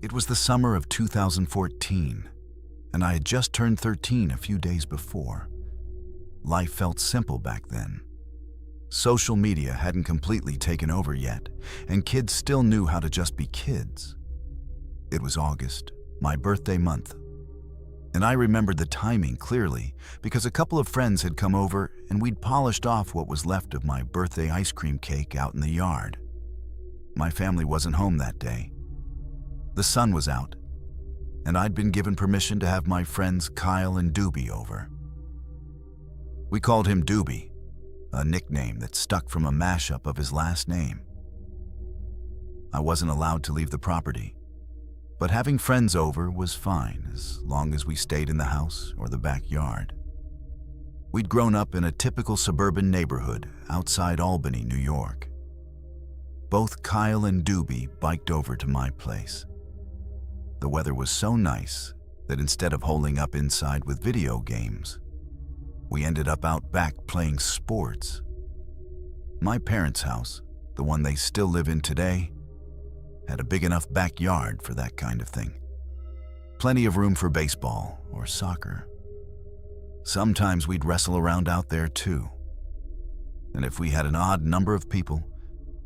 It was the summer of 2014, and I had just turned 13 a few days before. Life felt simple back then. Social media hadn't completely taken over yet, and kids still knew how to just be kids. It was August, my birthday month, and I remembered the timing clearly because a couple of friends had come over and we'd polished off what was left of my birthday ice cream cake out in the yard. My family wasn't home that day. The sun was out, and I'd been given permission to have my friends Kyle and Doobie over. We called him Doobie, a nickname that stuck from a mashup of his last name. I wasn't allowed to leave the property, but having friends over was fine as long as we stayed in the house or the backyard. We'd grown up in a typical suburban neighborhood outside Albany, New York. Both Kyle and Doobie biked over to my place. The weather was so nice that instead of holing up inside with video games, we ended up out back playing sports. My parents' house, the one they still live in today, had a big enough backyard for that kind of thing. Plenty of room for baseball or soccer. Sometimes we'd wrestle around out there too. And if we had an odd number of people,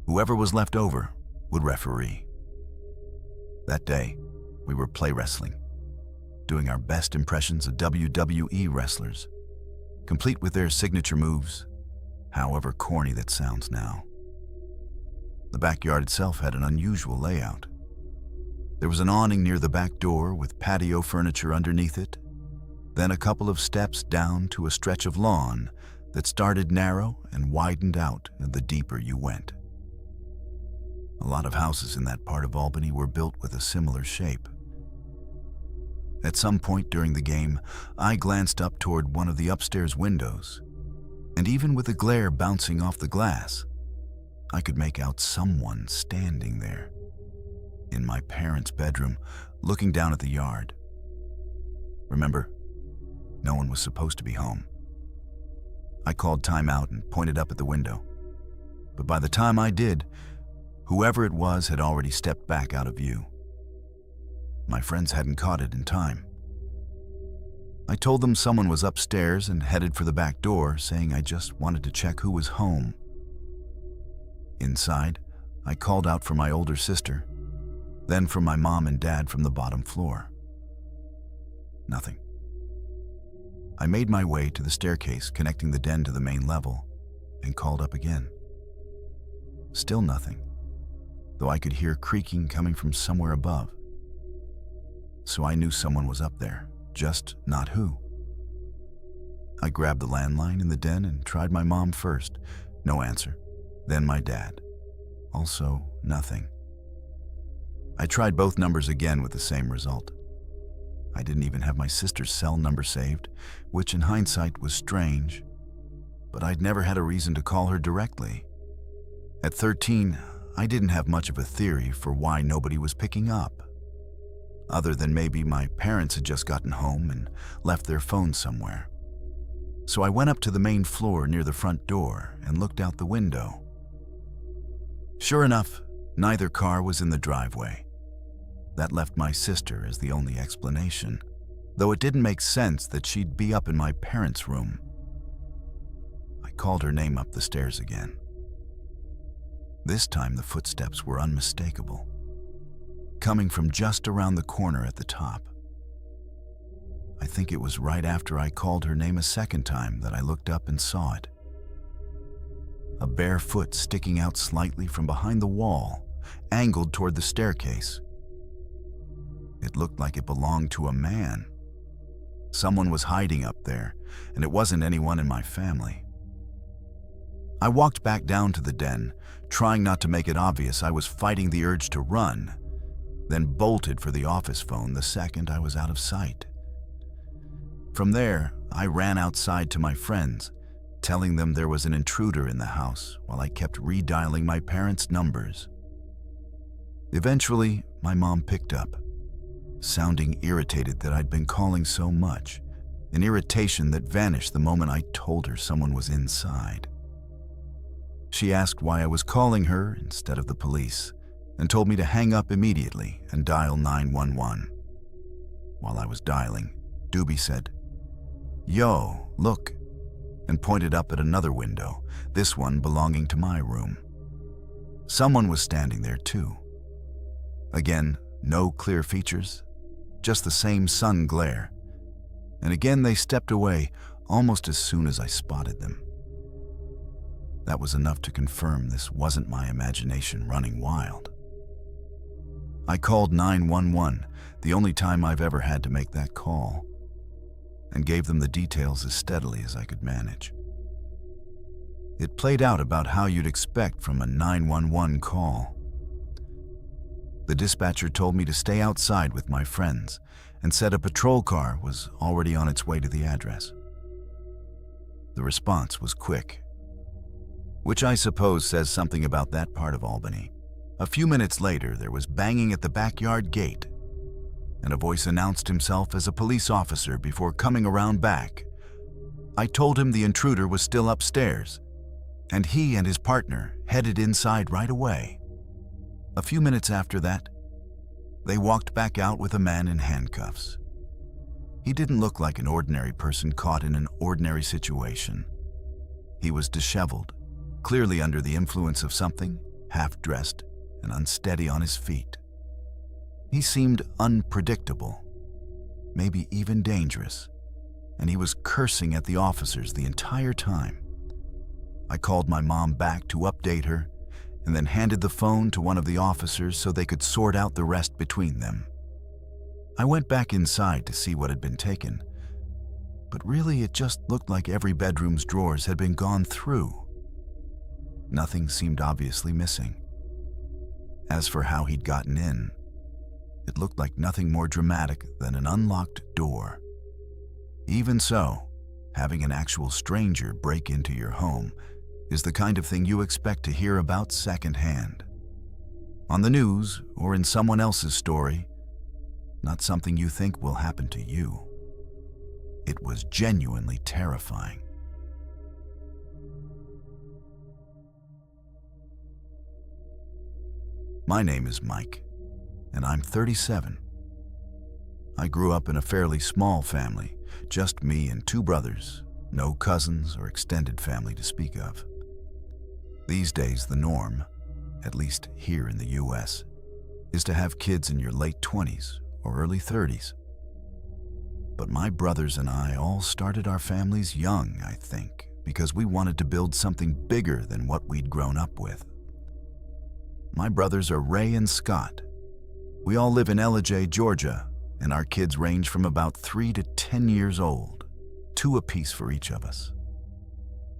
whoever was left over would referee. That day, we were play wrestling, doing our best impressions of WWE wrestlers, complete with their signature moves, however corny that sounds now. The backyard itself had an unusual layout. There was an awning near the back door with patio furniture underneath it, then a couple of steps down to a stretch of lawn that started narrow and widened out the deeper you went. A lot of houses in that part of Albany were built with a similar shape. At some point during the game, I glanced up toward one of the upstairs windows, and even with the glare bouncing off the glass, I could make out someone standing there, in my parents' bedroom, looking down at the yard. Remember, no one was supposed to be home. I called time out and pointed up at the window, but by the time I did, whoever it was had already stepped back out of view. My friends hadn't caught it in time. I told them someone was upstairs and headed for the back door, saying I just wanted to check who was home. Inside, I called out for my older sister, then for my mom and dad from the bottom floor. Nothing. I made my way to the staircase connecting the den to the main level and called up again. Still nothing, though I could hear creaking coming from somewhere above. So I knew someone was up there, just not who. I grabbed the landline in the den and tried my mom first. No answer. Then my dad. Also nothing. I tried both numbers again with the same result. I didn't even have my sister's cell number saved, which in hindsight was strange, but I'd never had a reason to call her directly. At 13, I didn't have much of a theory for why nobody was picking up, other than maybe my parents had just gotten home and left their phone somewhere. So I went up to the main floor near the front door and looked out the window. Sure enough, neither car was in the driveway. That left my sister as the only explanation, though it didn't make sense that she'd be up in my parents' room. I called her name up the stairs again. This time the footsteps were unmistakable, coming from just around the corner at the top. I think it was right after I called her name a second time that I looked up and saw it. A bare foot sticking out slightly from behind the wall, angled toward the staircase. It looked like it belonged to a man. Someone was hiding up there, and it wasn't anyone in my family. I walked back down to the den, trying not to make it obvious I was fighting the urge to run, then bolted for the office phone the second I was out of sight. From there, I ran outside to my friends, telling them there was an intruder in the house while I kept redialing my parents' numbers. Eventually, my mom picked up, sounding irritated that I'd been calling so much, an irritation that vanished the moment I told her someone was inside. She asked why I was calling her instead of the police, and told me to hang up immediately and dial 911. While I was dialing, Doobie said, "Yo, look," and pointed up at another window, this one belonging to my room. Someone was standing there too. Again, no clear features, just the same sun glare. And again they stepped away almost as soon as I spotted them. That was enough to confirm this wasn't my imagination running wild. I called 911, the only time I've ever had to make that call, and gave them the details as steadily as I could manage. It played out about how you'd expect from a 911 call. The dispatcher told me to stay outside with my friends and said a patrol car was already on its way to the address. The response was quick, which I suppose says something about that part of Albany. A few minutes later, there was banging at the backyard gate, and a voice announced himself as a police officer before coming around back. I told him the intruder was still upstairs, and he and his partner headed inside right away. A few minutes after that, they walked back out with a man in handcuffs. He didn't look like an ordinary person caught in an ordinary situation. He was disheveled, clearly under the influence of something, half-dressed and unsteady on his feet. He seemed unpredictable, maybe even dangerous, and he was cursing at the officers the entire time. I called my mom back to update her and then handed the phone to one of the officers so they could sort out the rest between them. I went back inside to see what had been taken, but really it just looked like every bedroom's drawers had been gone through. Nothing seemed obviously missing. As for how he'd gotten in, it looked like nothing more dramatic than an unlocked door. Even so, having an actual stranger break into your home is the kind of thing you expect to hear about secondhand. On the news or in someone else's story, not something you think will happen to you. It was genuinely terrifying. My name is Mike, and I'm 37. I grew up in a fairly small family, just me and 2 brothers, no cousins or extended family to speak of. These days, the norm, at least here in the US, is to have kids in your late 20s or early 30s. But my brothers and I all started our families young, I think, because we wanted to build something bigger than what we'd grown up with. My brothers are Ray and Scott. We all live in Ellijay, Georgia, and our kids range from about 3 to 10 years old, 2 apiece for each of us.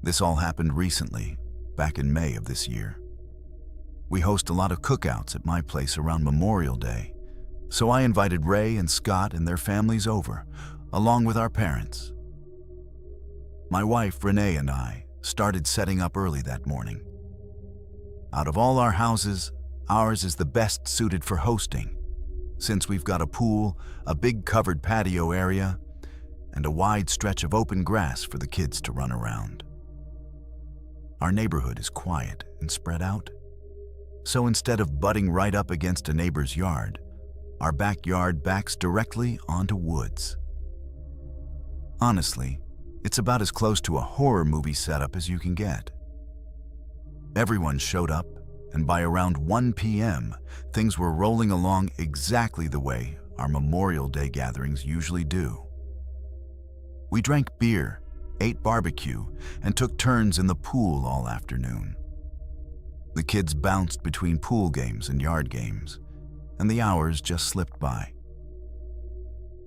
This all happened recently, back in May of this year. We host a lot of cookouts at my place around Memorial Day, so I invited Ray and Scott and their families over, along with our parents. My wife, Renee, and I started setting up early that morning. Out of all our houses, ours is the best suited for hosting, since we've got a pool, a big covered patio area, and a wide stretch of open grass for the kids to run around. Our neighborhood is quiet and spread out, so instead of butting right up against a neighbor's yard, our backyard backs directly onto woods. Honestly, it's about as close to a horror movie setup as you can get. Everyone showed up, and by around 1 p.m., things were rolling along exactly the way our Memorial Day gatherings usually do. We drank beer, ate barbecue, and took turns in the pool all afternoon. The kids bounced between pool games and yard games, and the hours just slipped by.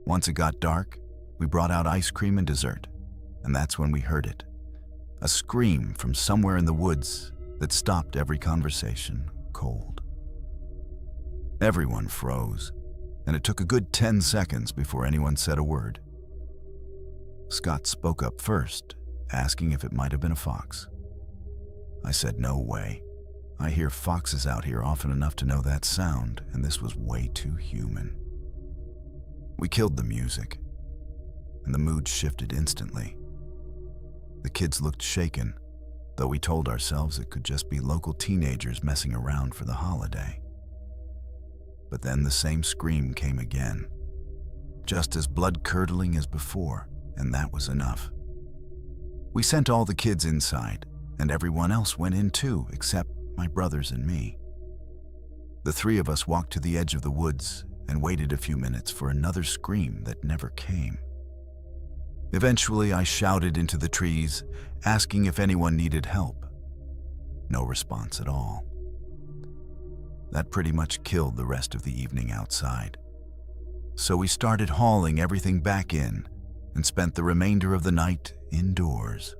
Once it got dark, we brought out ice cream and dessert, and that's when we heard it. A scream from somewhere in the woods that stopped every conversation cold. Everyone froze, and it took a good 10 seconds before anyone said a word. Scott spoke up first, asking if it might have been a fox. I said, "No way. I hear foxes out here often enough to know that sound, and this was way too human." We killed the music, and the mood shifted instantly. The kids looked shaken, though we told ourselves it could just be local teenagers messing around for the holiday. But then the same scream came again, just as blood-curdling as before, and that was enough. We sent all the kids inside, and everyone else went in too, except my brothers and me. The three of us walked to the edge of the woods and waited a few minutes for another scream that never came. Eventually, I shouted into the trees, asking if anyone needed help. No response at all. That pretty much killed the rest of the evening outside. So we started hauling everything back in and spent the remainder of the night indoors.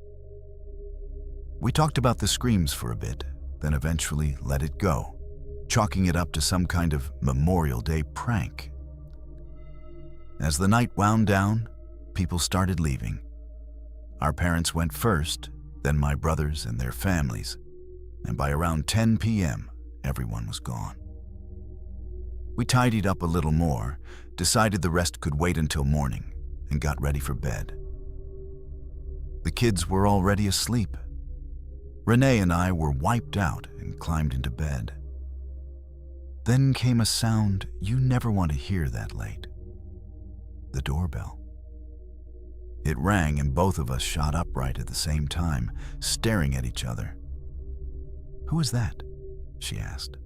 We talked about the screams for a bit, then eventually let it go, chalking it up to some kind of Memorial Day prank. As the night wound down, people started leaving. Our parents went first, then my brothers and their families, and by around 10 p.m., everyone was gone. We tidied up a little more, decided the rest could wait until morning, and got ready for bed. The kids were already asleep. Renee and I were wiped out and climbed into bed. Then came a sound you never want to hear that late. The doorbell. It rang and both of us shot upright at the same time, staring at each other. "Who is that?" she asked.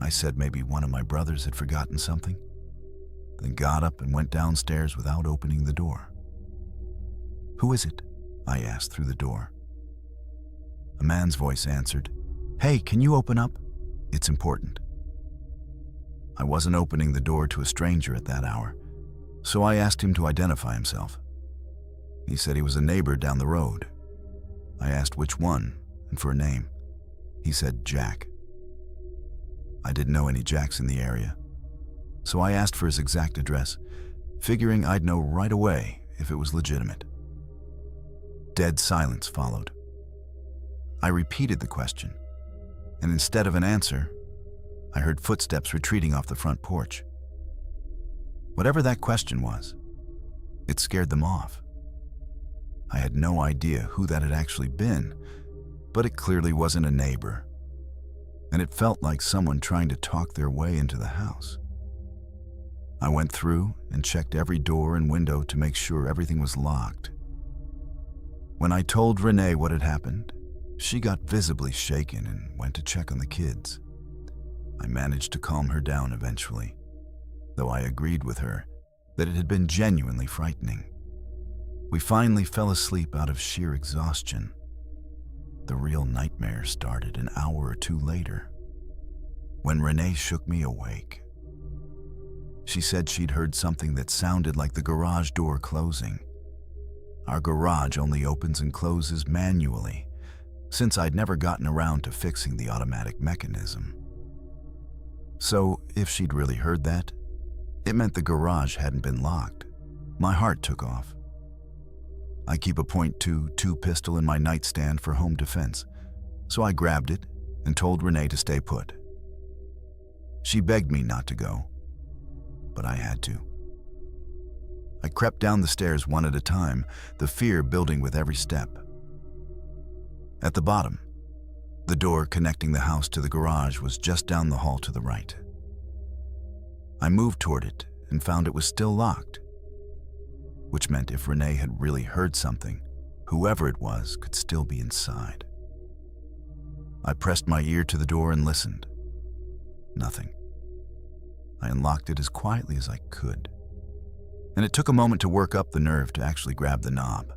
I said maybe one of my brothers had forgotten something, then got up and went downstairs without opening the door. "Who is it?" I asked through the door. A man's voice answered, "Hey, can you open up? It's important." I wasn't opening the door to a stranger at that hour, so I asked him to identify himself. He said he was a neighbor down the road. I asked which one and for a name. He said Jack. I didn't know any Jacks in the area, so I asked for his exact address, figuring I'd know right away if it was legitimate. Dead silence followed. I repeated the question, and instead of an answer, I heard footsteps retreating off the front porch. Whatever that question was, it scared them off. I had no idea who that had actually been, but it clearly wasn't a neighbor, and it felt like someone trying to talk their way into the house. I went through and checked every door and window to make sure everything was locked. When I told Renee what had happened, she got visibly shaken and went to check on the kids. I managed to calm her down eventually, though I agreed with her that it had been genuinely frightening. We finally fell asleep out of sheer exhaustion. The real nightmare started an hour or two later, when Renee shook me awake. She said she'd heard something that sounded like the garage door closing. Our garage only opens and closes manually, since I'd never gotten around to fixing the automatic mechanism. So if she'd really heard that, it meant the garage hadn't been locked. My heart took off. I keep a .22 pistol in my nightstand for home defense, so I grabbed it and told Renee to stay put. She begged me not to go, but I had to. I crept down the stairs one at a time, the fear building with every step. At the bottom, the door connecting the house to the garage was just down the hall to the right. I moved toward it and found it was still locked, which meant if Renee had really heard something, whoever it was could still be inside. I pressed my ear to the door and listened. Nothing. I unlocked it as quietly as I could, and it took a moment to work up the nerve to actually grab the knob.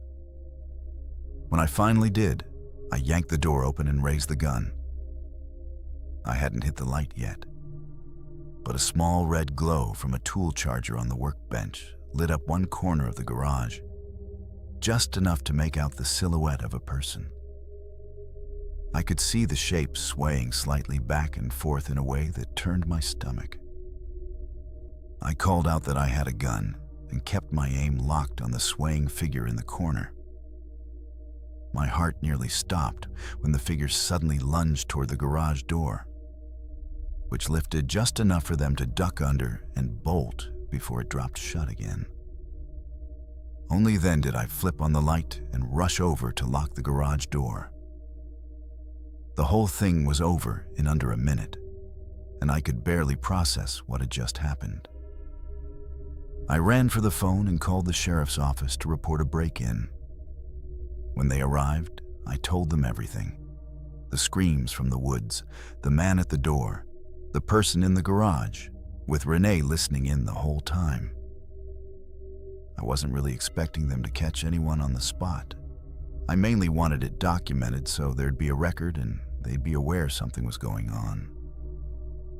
When I finally did, I yanked the door open and raised the gun. I hadn't hit the light yet, but a small red glow from a tool charger on the workbench lit up one corner of the garage, just enough to make out the silhouette of a person. I could see the shape swaying slightly back and forth in a way that turned my stomach. I called out that I had a gun and kept my aim locked on the swaying figure in the corner. My heart nearly stopped when the figure suddenly lunged toward the garage door, which lifted just enough for them to duck under and bolt before it dropped shut again. Only then did I flip on the light and rush over to lock the garage door. The whole thing was over in under a minute, and I could barely process what had just happened. I ran for the phone and called the sheriff's office to report a break-in. When they arrived, I told them everything. The screams from the woods, the man at the door, the person in the garage, with Renee listening in the whole time. I wasn't really expecting them to catch anyone on the spot. I mainly wanted it documented so there'd be a record and they'd be aware something was going on.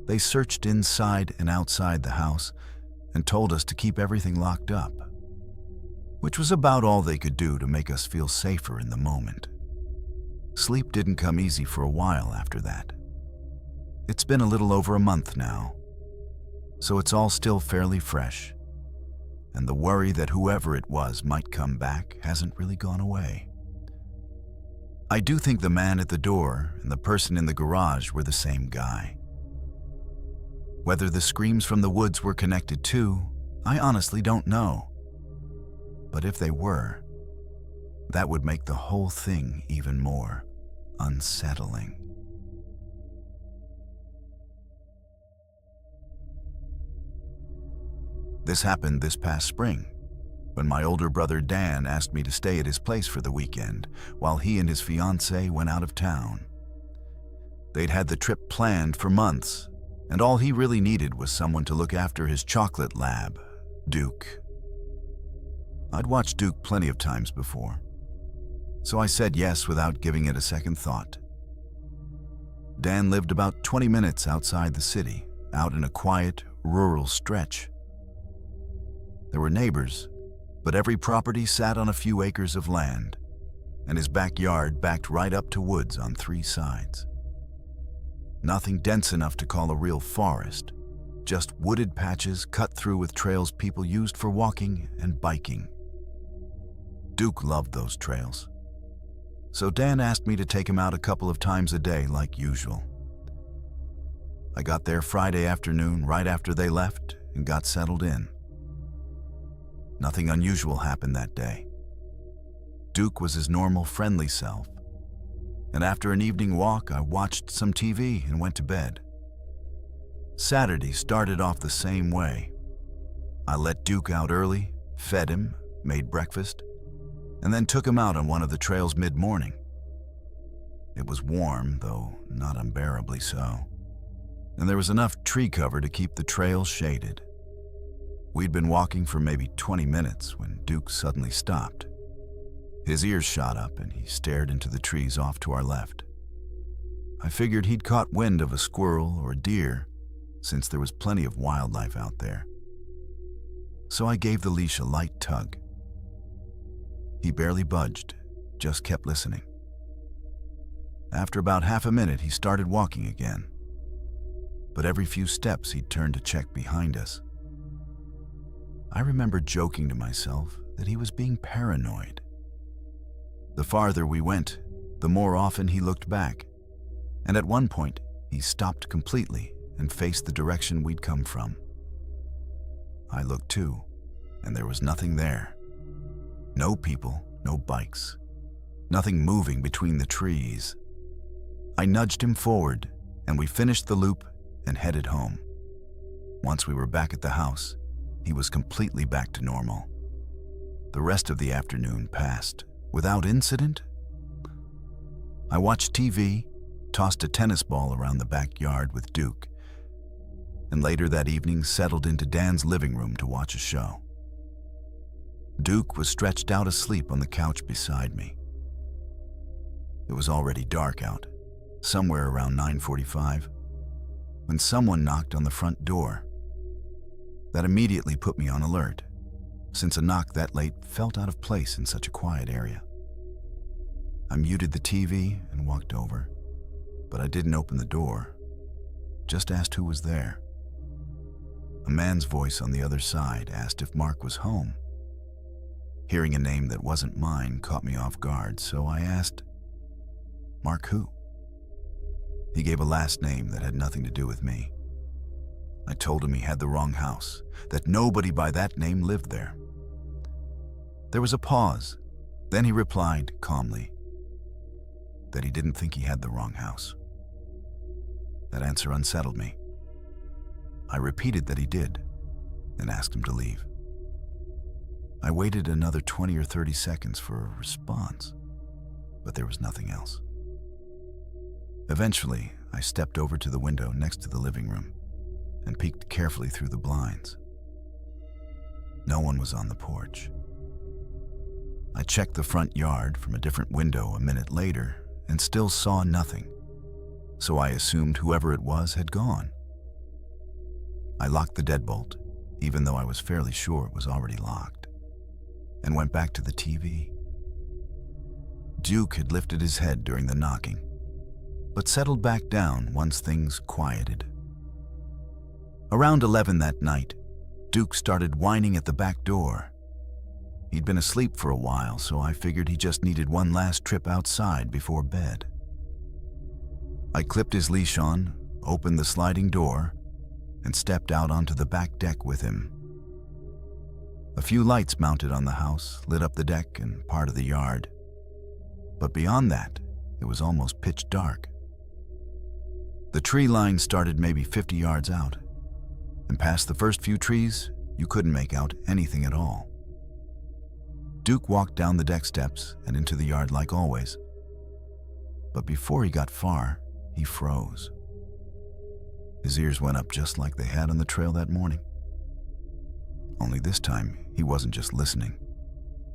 They searched inside and outside the house and told us to keep everything locked up, which was about all they could do to make us feel safer in the moment. Sleep didn't come easy for a while after that. It's been a little over a month now, so it's all still fairly fresh, and the worry that whoever it was might come back hasn't really gone away. I do think the man at the door and the person in the garage were the same guy. Whether the screams from the woods were connected too, I honestly don't know. But if they were, that would make the whole thing even more unsettling. This happened this past spring, when my older brother Dan asked me to stay at his place for the weekend while he and his fiancée went out of town. They'd had the trip planned for months, and all he really needed was someone to look after his chocolate lab, Duke. I'd watched Duke plenty of times before, so I said yes without giving it a second thought. Dan lived about 20 minutes outside the city, out in a quiet, rural stretch. There were neighbors, but every property sat on a few acres of land, and his backyard backed right up to woods on 3 sides. Nothing dense enough to call a real forest, just wooded patches cut through with trails people used for walking and biking. Duke loved those trails, so Dan asked me to take him out a couple of times a day like usual. I got there Friday afternoon right after they left and got settled in. Nothing unusual happened that day. Duke was his normal, friendly self, and after an evening walk, I watched some TV and went to bed. Saturday started off the same way. I let Duke out early, fed him, made breakfast, and then took him out on one of the trails mid-morning. It was warm, though not unbearably so, and there was enough tree cover to keep the trail shaded. We'd been walking for maybe 20 minutes when Duke suddenly stopped. His ears shot up and he stared into the trees off to our left. I figured he'd caught wind of a squirrel or a deer, since there was plenty of wildlife out there. So I gave the leash a light tug. He barely budged, just kept listening. After about half a minute, he started walking again, but every few steps he'd turn to check behind us. I remember joking to myself that he was being paranoid. The farther we went, the more often he looked back, and at one point, he stopped completely and faced the direction we'd come from. I looked too, and there was nothing there. No people, no bikes, nothing moving between the trees. I nudged him forward, and we finished the loop and headed home. Once we were back at the house, he was completely back to normal. The rest of the afternoon passed without incident. I watched TV, tossed a tennis ball around the backyard with Duke, and later that evening settled into Dan's living room to watch a show. Duke was stretched out asleep on the couch beside me. It was already dark out, somewhere around 9:45, when someone knocked on the front door. That immediately put me on alert, since a knock that late felt out of place in such a quiet area. I muted the TV and walked over, but I didn't open the door, just asked who was there. A man's voice on the other side asked if Mark was home. Hearing a name that wasn't mine caught me off guard, so I asked, "Mark who?" He gave a last name that had nothing to do with me. I told him he had the wrong house, that nobody by that name lived there. There was a pause, then he replied calmly that he didn't think he had the wrong house. That answer unsettled me, I repeated that he did, and asked him to leave. I waited another 20 or 30 seconds for a response, but there was nothing else. Eventually, I stepped over to the window next to the living room and peeked carefully through the blinds. No one was on the porch. I checked the front yard from a different window a minute later and still saw nothing, so I assumed whoever it was had gone. I locked the deadbolt, even though I was fairly sure it was already locked, and went back to the TV. Duke had lifted his head during the knocking, but settled back down once things quieted. Around 11 that night, Duke started whining at the back door. He'd been asleep for a while, so I figured he just needed one last trip outside before bed. I clipped his leash on, opened the sliding door, and stepped out onto the back deck with him. A few lights mounted on the house lit up the deck and part of the yard, but beyond that, it was almost pitch dark. The tree line started maybe 50 yards out, and past the first few trees, you couldn't make out anything at all. Duke walked down the deck steps and into the yard like always, but before he got far, he froze. His ears went up just like they had on the trail that morning. Only this time, he wasn't just listening.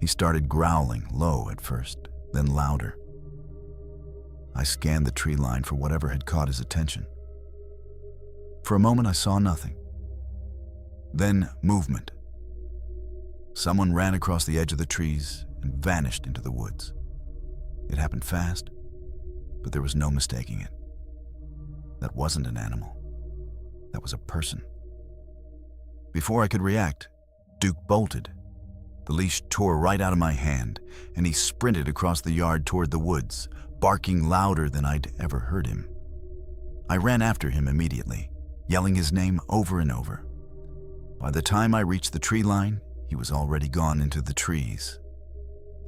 He started growling, low at first, then louder. I scanned the tree line for whatever had caught his attention. For a moment, I saw nothing. Then movement. Someone ran across the edge of the trees and vanished into the woods. It happened fast, but there was no mistaking it. That wasn't an animal. That was a person. Before I could react, Duke bolted. The leash tore right out of my hand, and he sprinted across the yard toward the woods, barking louder than I'd ever heard him. I ran after him immediately, yelling his name over and over. By the time I reached the tree line, he was already gone into the trees.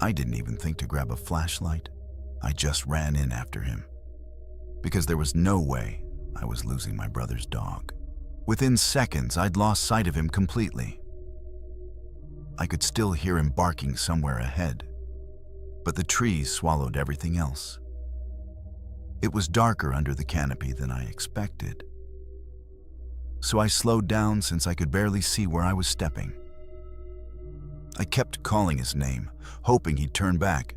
I didn't even think to grab a flashlight. I just ran in after him, because there was no way I was losing my brother's dog. Within seconds, I'd lost sight of him completely. I could still hear him barking somewhere ahead, but the trees swallowed everything else. It was darker under the canopy than I expected, so I slowed down since I could barely see where I was stepping. I kept calling his name, hoping he'd turn back,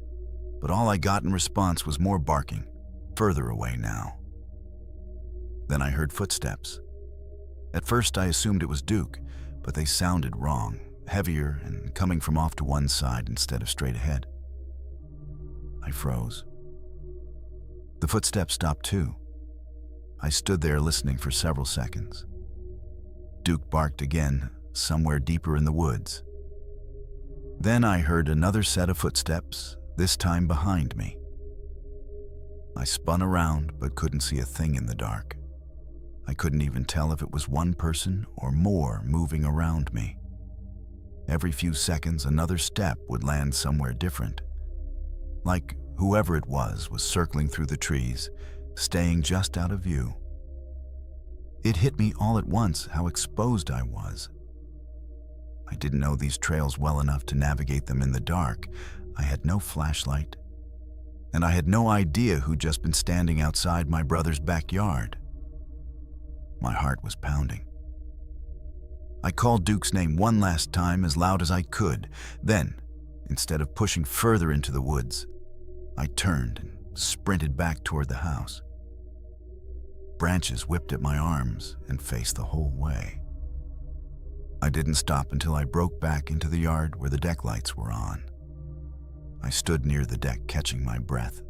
but all I got in response was more barking, further away now. Then I heard footsteps. At first I assumed it was Duke, but they sounded wrong, heavier and coming from off to one side instead of straight ahead. I froze. The footsteps stopped too. I stood there listening for several seconds. Duke barked again, somewhere deeper in the woods. Then I heard another set of footsteps, this time behind me. I spun around but couldn't see a thing in the dark. I couldn't even tell if it was one person or more moving around me. Every few seconds, another step would land somewhere different, like whoever it was circling through the trees, staying just out of view. It hit me all at once how exposed I was. I didn't know these trails well enough to navigate them in the dark. I had no flashlight, and I had no idea who'd just been standing outside my brother's backyard. My heart was pounding. I called Duke's name one last time as loud as I could. Then, instead of pushing further into the woods, I turned and sprinted back toward the house. Branches whipped at my arms and faced the whole way. I didn't stop until I broke back into the yard where the deck lights were on. I stood near the deck catching my breath,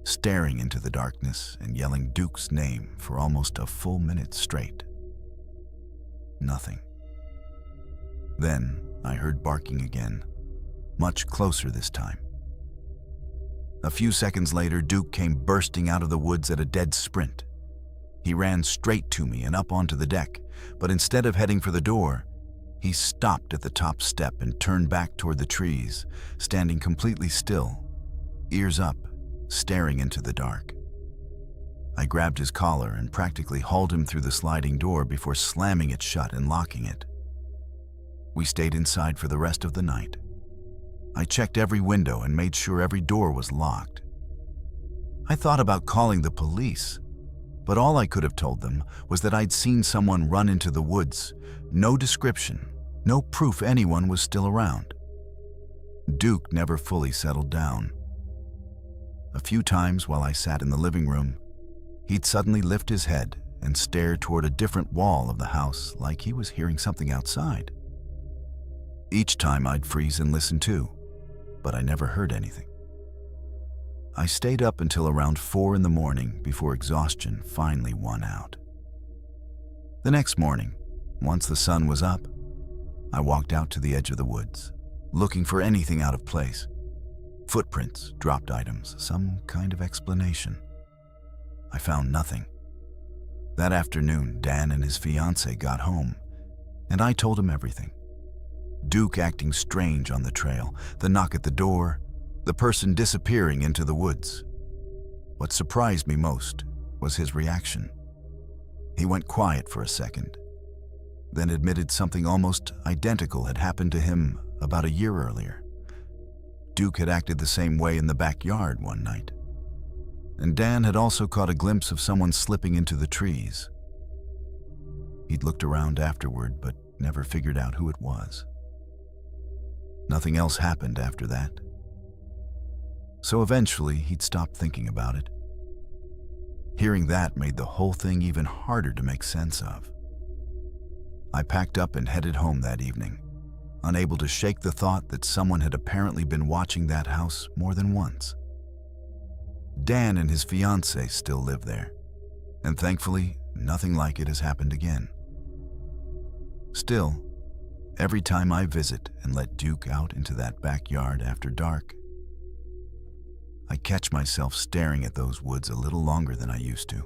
staring into the darkness and yelling Duke's name for almost a full minute straight. Nothing. Then I heard barking again, much closer this time. A few seconds later, Duke came bursting out of the woods at a dead sprint. He ran straight to me and up onto the deck, but instead of heading for the door, he stopped at the top step and turned back toward the trees, standing completely still, ears up, staring into the dark. I grabbed his collar and practically hauled him through the sliding door before slamming it shut and locking it. We stayed inside for the rest of the night. I checked every window and made sure every door was locked. I thought about calling the police, but all I could have told them was that I'd seen someone run into the woods. No description, no proof anyone was still around. Duke never fully settled down. A few times while I sat in the living room, he'd suddenly lift his head and stare toward a different wall of the house like he was hearing something outside. Each time I'd freeze and listen too, but I never heard anything. I stayed up until around 4 in the morning before exhaustion finally won out. The next morning, once the sun was up, I walked out to the edge of the woods, looking for anything out of place. Footprints, dropped items, some kind of explanation. I found nothing. That afternoon, Dan and his fiancée got home, and I told him everything. Duke acting strange on the trail, the knock at the door, the person disappearing into the woods. What surprised me most was his reaction. He went quiet for a second, then admitted something almost identical had happened to him about a year earlier. Duke had acted the same way in the backyard one night, and Dan had also caught a glimpse of someone slipping into the trees. He'd looked around afterward, but never figured out who it was. Nothing else happened after that. So eventually, he'd stopped thinking about it. Hearing that made the whole thing even harder to make sense of. I packed up and headed home that evening, unable to shake the thought that someone had apparently been watching that house more than once. Dan and his fiancée still live there, and thankfully, nothing like it has happened again. Still, every time I visit and let Duke out into that backyard after dark, I catch myself staring at those woods a little longer than I used to.